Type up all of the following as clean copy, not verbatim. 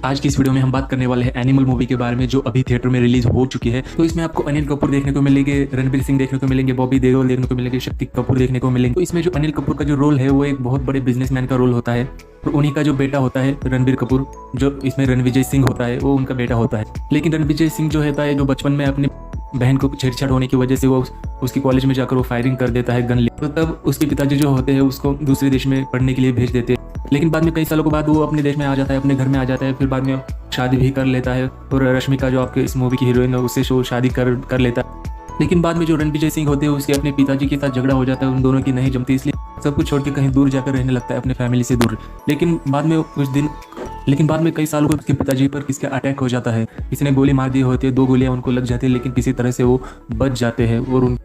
आज की इस वीडियो में हम बात करने वाले हैं एनिमल मूवी के बारे में, जो अभी थिएटर में रिलीज हो चुकी है। तो इसमें आपको अनिल कपूर देखने को मिलेंगे, रणवीर सिंह देखने को मिलेंगे, बॉबी देओल देखने को मिलेंगे, शक्ति कपूर देखने को मिलेंगे। तो इसमें जो अनिल कपूर का जो रोल है वो एक बहुत बड़े बिजनेसमैन का रोल होता है, और उन्हीं का जो बेटा होता है रणबीर कपूर, जो इसमें रणविजय सिंह होता है, वो उनका बेटा होता है। लेकिन रणविजय सिंह जो होता है, जो बचपन में अपनी बहन को छेड़छाड़ होने की वजह से वो उसकी कॉलेज में जाकर वो फायरिंग कर देता है गन ले, तो तब उसके पिताजी जो होते हैं उसको दूसरे देश में पढ़ने के लिए भेज देते हैं। लेकिन बाद में कई सालों के बाद वो अपने देश में आ जाता है, अपने घर में आ जाता है, फिर बाद में शादी भी कर लेता है, और रश्मिका जो आपके इस मूवी की हीरोइन है उससे वो शादी कर लेता है। लेकिन बाद में जो रणविजय सिंह होते हैं उसके अपने पिताजी के साथ झगड़ा हो जाता है, उन दोनों की नहीं जमती, इसलिए सब कुछ छोड़ के कहीं दूर जाकर रहने लगता है, अपने फैमिली से दूर। लेकिन बाद में कई सालों बाद उसके पिताजी पर किसका अटैक हो जाता है, किसी ने गोली मार दी होती है, 2 गोलियां उनको लग जाती है, लेकिन किसी तरह से वो बच जाते हैं और उन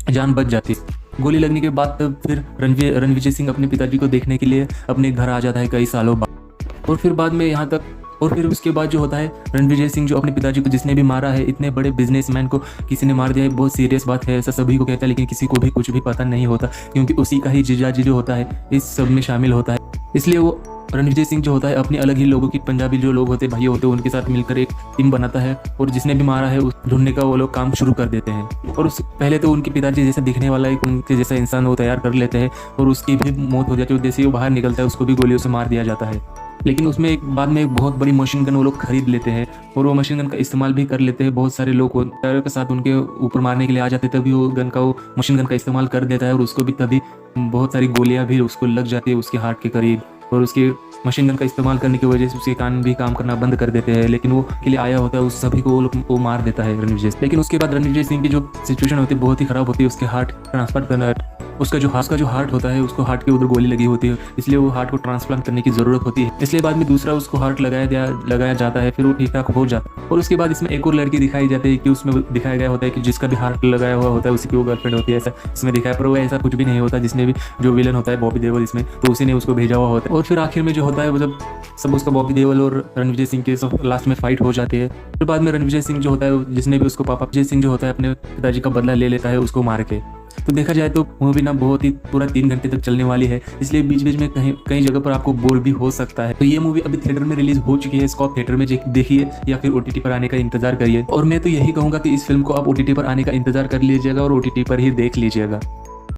जान बच जाती है। गोली लगने के बाद तब फिर रणविजय सिंह अपने पिताजी को देखने के लिए अपने घर आ जाता है कई सालों बाद। और फिर बाद में यहाँ तक, और फिर उसके बाद जो होता है रणविजय सिंह जो अपने पिताजी को जिसने भी मारा है, इतने बड़े बिजनेसमैन को किसी ने मार दिया है, बहुत सीरियस बात है, ऐसा सभी को कहता है, लेकिन किसी को भी कुछ भी पता नहीं होता, क्योंकि उसी का ही जीजाजी जो होता है इस सब में शामिल होता है। इसलिए वो रणविजय सिंह जो होता है अपनी अलग ही लोगों की, पंजाबी जो लोग होते हैं, भाई होते हैं, उनके साथ मिलकर एक टीम बनाता है, और जिसने भी मारा है उस ढूंढने का वो लोग काम शुरू कर देते हैं। और उस पहले तो उनके पिताजी जैसा दिखने वाला एक उनके जैसा इंसान वो तैयार कर लेते हैं, और उसकी भी मौत हो जाती है, जैसे ही वो बाहर निकलता है उसको भी गोलियों से मार दिया जाता है। लेकिन उसमें एक बाद में एक बहुत बड़ी मशीन गन वो लोग खरीद लेते हैं, और वो मशीन गन का इस्तेमाल भी कर लेते हैं। बहुत सारे लोग टायर के साथ उनके ऊपर मारने के लिए आ जाते हैं, तभी वो मशीन गन का इस्तेमाल कर देता है, और उसको भी तभी बहुत सारी गोलियां भी उसको लग जाती है उसके हार्ट के करीब, और उसके मशीन गन का इस्तेमाल करने की वजह से उसके कान भी काम करना बंद कर देते हैं। लेकिन वो के लिए आया होता है उस सभी को वो मार देता है रणविजय। लेकिन उसके बाद रणविजय सिंह की जो सिचुएशन होती है बहुत ही खराब होती है, उसके हार्ट ट्रांसप्लांट करना, उसका जो हार्ट होता है उसको हार्ट के उधर गोली लगी होती है, इसलिए वो हार्ट को ट्रांसप्लांट करने की जरूरत होती है। इसलिए बाद में दूसरा उसको हार्ट लगाया जाता है, फिर वो ठीक ठाक हो जाता है। और उसके बाद इसमें एक और लड़की दिखाई जाती है कि उसमें दिखाया गया होता है कि जिसका भी हार्ट लगाया हुआ होता है उसी की वो गर्लफ्रेंड होती है, ऐसा इसमें दिखाया, पर वो ऐसा कुछ भी नहीं होता। जिसने भी जो विलन होता है बॉबी देओल इसमें, तो उसी ने उसको भेजा हुआ होता है। और फिर आखिर में जो होता है वो जब सब उसका बॉबी देओल और रणविजय सिंह के सब लास्ट में फाइट हो जाती है, फिर बाद में रणविजय सिंह जो होता है, जिसने भी उसको पापा विजय सिंह जो होता है अपने पिताजी का बदला ले लेता है उसको मार के। तो देखा जाए तो मूवी ना बहुत ही पूरा 3 घंटे तक चलने वाली है, इसलिए बीच बीच में कई जगह पर आपको बोर भी हो सकता है। तो ये मूवी अभी थिएटर में रिलीज हो चुकी है, इसको आप थिएटर में देखिए या फिर OTT पर आने का इंतजार करिए। और मैं तो यही कहूंगा कि इस फिल्म को आप OTT पर आने का इंतजार कर लीजिएगा और OTT पर ही देख लीजिएगा।